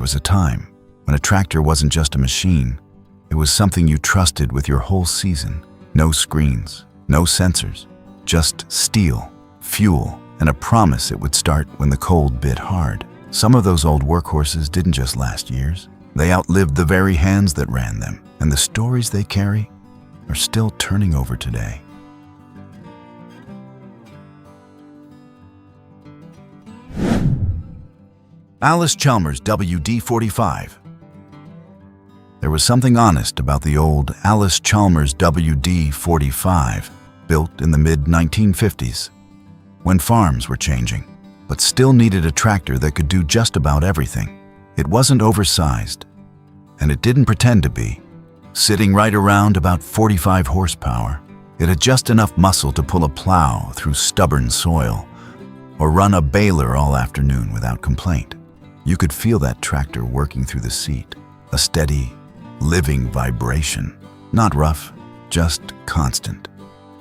was a time when a tractor wasn't just a machine. It was something you trusted with your whole season. No screens, no sensors, just steel, fuel, and a promise it would start when the cold bit hard. Some of those old workhorses didn't just last years. They outlived the very hands that ran them, and the stories they carry are still turning over today. Allis-Chalmers WD45. There was something honest about the old Allis-Chalmers WD45, built in the mid-1950s, when farms were changing, but still needed a tractor that could do just about everything. It wasn't oversized, and it didn't pretend to be. Sitting right around about 45 horsepower, it had just enough muscle to pull a plow through stubborn soil or run a baler all afternoon without complaint. You could feel that tractor working through the seat, a steady, living vibration. Not rough, just constant.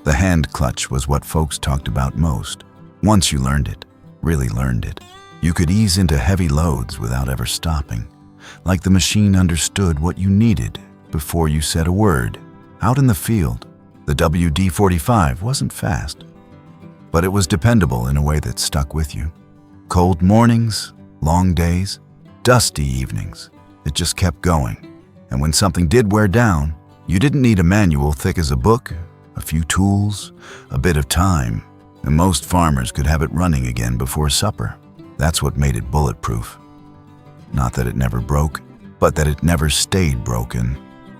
The hand clutch was what folks talked about most. Once you learned it, really learned it, you could ease into heavy loads without ever stopping, like the machine understood what you needed before you said a word. Out in the field, the WD45 wasn't fast, but it was dependable in a way that stuck with you. Cold mornings, long days, dusty evenings, it just kept going. And when something did wear down, you didn't need a manual thick as a book, a few tools, a bit of time, and most farmers could have it running again before supper. That's what made it bulletproof. Not that it never broke, but that it never stayed broken.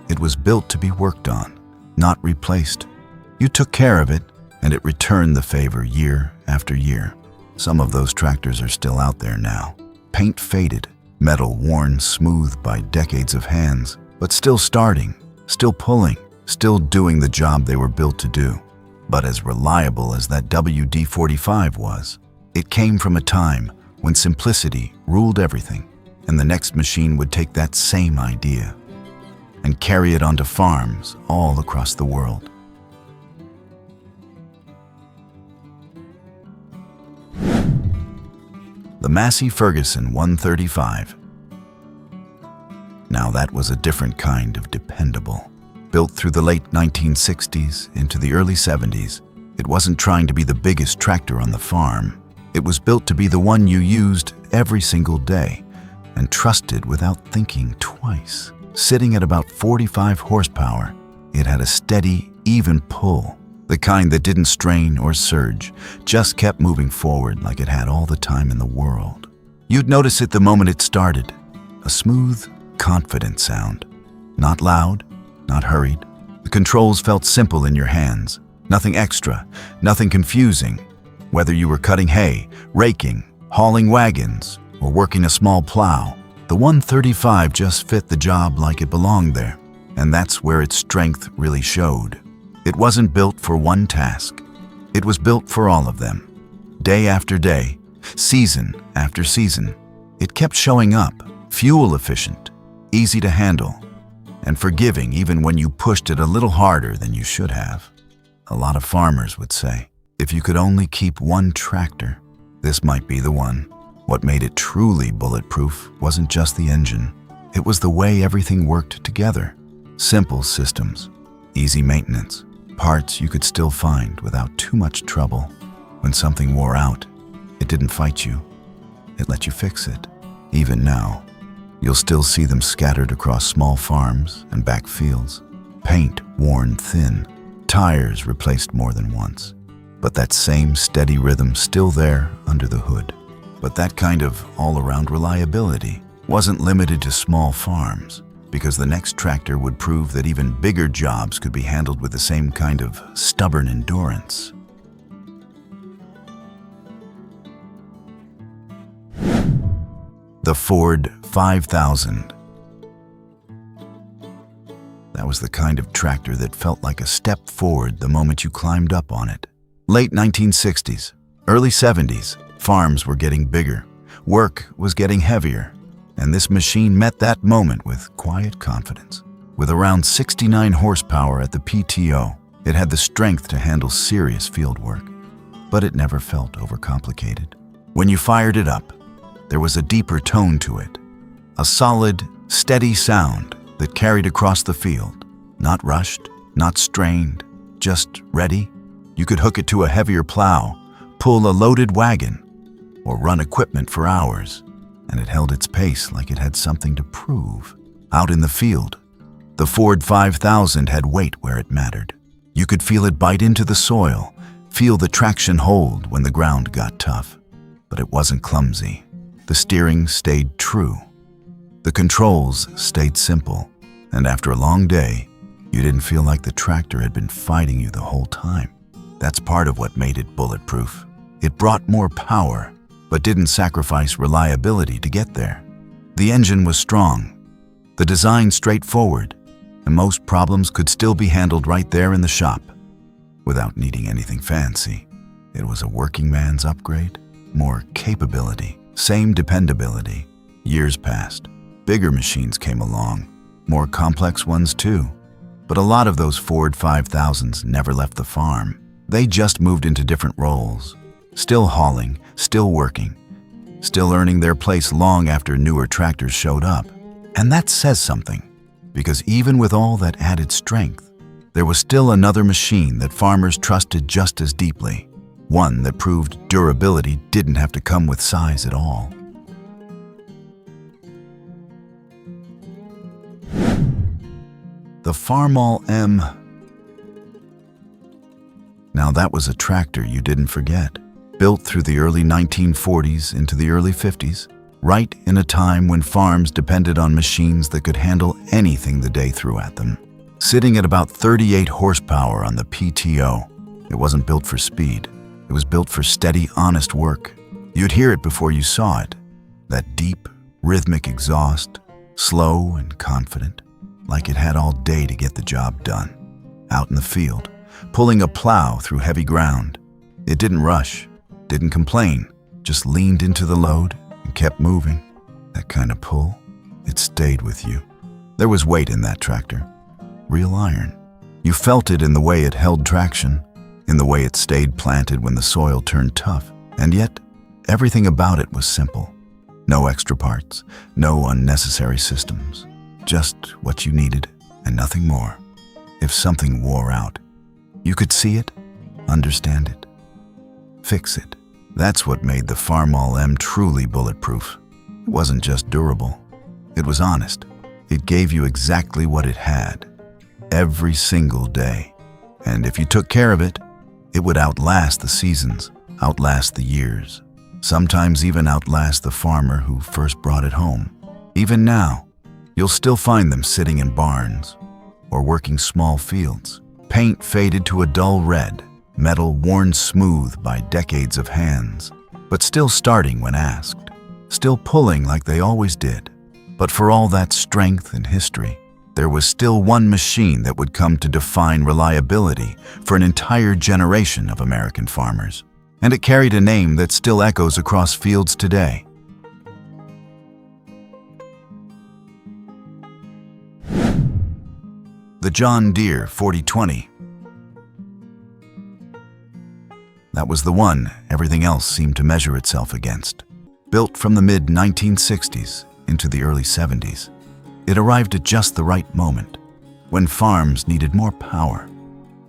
It was built to be worked on, not replaced. You took care of it, and it returned the favor year after year. Some of those tractors are still out there now. Paint faded, metal worn smooth by decades of hands, but still starting, still pulling, still doing the job they were built to do. But as reliable as that WD45 was, it came from a time when simplicity ruled everything, and the next machine would take that same idea and carry it onto farms all across the world. The Massey Ferguson 135. Now that was a different kind of dependable. Built through the late 1960s into the early 70s, it wasn't trying to be the biggest tractor on the farm. It was built to be the one you used every single day and trusted without thinking twice. Sitting at about 45 horsepower, it had a steady, even pull. The kind that didn't strain or surge, just kept moving forward like it had all the time in the world. You'd notice it the moment it started. A smooth, confident sound. Not loud, not hurried. The controls felt simple in your hands. Nothing extra, nothing confusing. Whether you were cutting hay, raking, hauling wagons, or working a small plow, the 135 just fit the job like it belonged there. And that's where its strength really showed. It wasn't built for one task. It was built for all of them. Day after day, season after season, it kept showing up, fuel efficient, easy to handle, and forgiving even when you pushed it a little harder than you should have. A lot of farmers would say, if you could only keep one tractor, this might be the one. What made it truly bulletproof wasn't just the engine. It was the way everything worked together. Simple systems, easy maintenance, parts you could still find without too much trouble. When something wore out, it didn't fight you. It let you fix it. Even now, you'll still see them scattered across small farms and back fields. Paint worn thin, tires replaced more than once. But that same steady rhythm still there under the hood. But that kind of all-around reliability wasn't limited to small farms, because the next tractor would prove that even bigger jobs could be handled with the same kind of stubborn endurance. The Ford 5000. That was the kind of tractor that felt like a step forward the moment you climbed up on it. Late 1960s, early 70s, farms were getting bigger, work was getting heavier, and this machine met that moment with quiet confidence. With around 69 horsepower at the PTO, it had the strength to handle serious field work, but it never felt overcomplicated. When you fired it up, there was a deeper tone to it, A solid, steady sound that carried across the field. Not rushed, not strained, just ready. You could hook it to a heavier plow, pull a loaded wagon, or run equipment for hours, and it held its pace like it had something to prove. Out in the field, the Ford 5000 had weight where it mattered. You could feel it bite into the soil, feel the traction hold when the ground got tough. But it wasn't clumsy. The steering stayed true. The controls stayed simple. And after a long day, you didn't feel like the tractor had been fighting you the whole time. That's part of what made it bulletproof. It brought more power, but didn't sacrifice reliability to get there. The engine was strong, the design straightforward, and most problems could still be handled right there in the shop without needing anything fancy. It was a working man's upgrade. More capability, same dependability. Years passed. Bigger machines came along, more complex ones too. But a lot of those Ford 5000s never left the farm. They just moved into different roles. Still hauling, still working, still earning their place long after newer tractors showed up. And that says something, because even with all that added strength, there was still another machine that farmers trusted just as deeply. One that proved durability didn't have to come with size at all. The Farmall M. Now that was a tractor you didn't forget. Built through the early 1940s into the early 50s, right in a time when farms depended on machines that could handle anything the day threw at them. Sitting at about 38 horsepower on the PTO, it wasn't built for speed. It was built for steady, honest work. You'd hear it before you saw it. That deep, rhythmic exhaust, slow and confident, like it had all day to get the job done. Out in the field, pulling a plow through heavy ground. It didn't rush, didn't complain, just leaned into the load and kept moving. That kind of pull, it stayed with you. There was weight in that tractor. Real iron. You felt it in the way it held traction, in the way it stayed planted when the soil turned tough. And yet, everything about it was simple. No extra parts, no unnecessary systems. Just what you needed and nothing more. If something wore out, you could see it, understand it, fix it. That's what made the Farmall M truly bulletproof. It wasn't just durable. It was honest. It gave you exactly what it had, every single day. And if you took care of it, it would outlast the seasons, outlast the years, sometimes even outlast the farmer who first brought it home. Even now, you'll still find them sitting in barns or working small fields, paint faded to a dull red, metal worn smooth by decades of hands, but still starting when asked, still pulling like they always did. But for all that strength and history, there was still one machine that would come to define reliability for an entire generation of American farmers. And it carried a name that still echoes across fields today. The John Deere 4020. That was the one everything else seemed to measure itself against. Built from the mid-1960s into the early 70s, it arrived at just the right moment, when farms needed more power,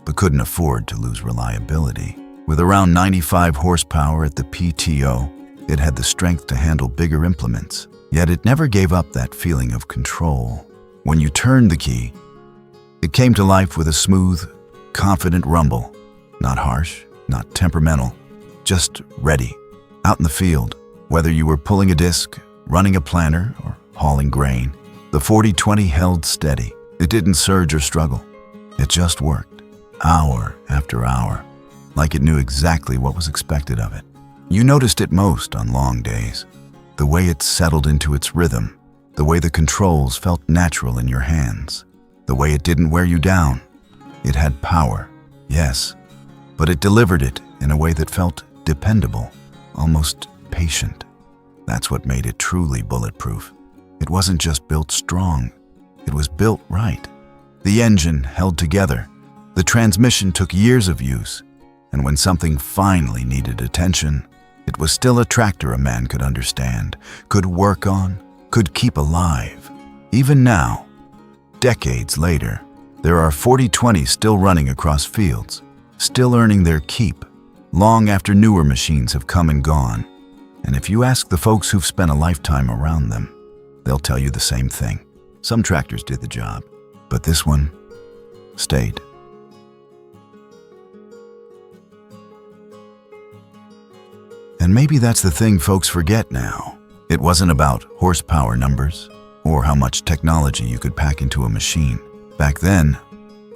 but couldn't afford to lose reliability. With around 95 horsepower at the PTO, it had the strength to handle bigger implements, yet it never gave up that feeling of control. When you turned the key, it came to life with a smooth, confident rumble, not harsh, not temperamental, just ready. Out in the field, whether you were pulling a disc, running a planter, or hauling grain, the 4020 held steady. It didn't surge or struggle. It just worked, hour after hour, like it knew exactly what was expected of it. You noticed it most on long days, the way it settled into its rhythm, the way the controls felt natural in your hands, the way it didn't wear you down. It had power, yes, but it delivered it in a way that felt dependable, almost patient. That's what made it truly bulletproof. It wasn't just built strong, it was built right. The engine held together, the transmission took years of use, and when something finally needed attention, it was still a tractor a man could understand, could work on, could keep alive. Even now, decades later, there are 40/20 still running across fields, still earning their keep, long after newer machines have come and gone. And if you ask the folks who've spent a lifetime around them, they'll tell you the same thing. Some tractors did the job, but this one stayed. And maybe that's the thing folks forget now. It wasn't about horsepower numbers or how much technology you could pack into a machine. Back then,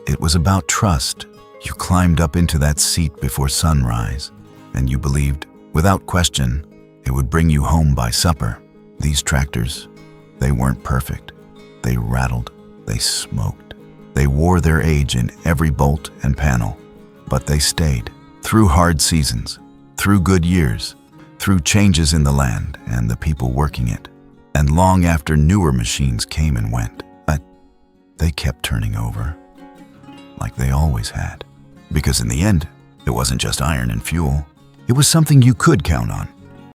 it was about trust. You climbed up into that seat before sunrise, and you believed, without question, it would bring you home by supper. These tractors, they weren't perfect. They rattled, they smoked. They wore their age in every bolt and panel, but they stayed. Through hard seasons, through good years, through changes in the land and the people working it, and long after newer machines came and went. But they kept turning over, like they always had. Because in the end, it wasn't just iron and fuel. It was something you could count on.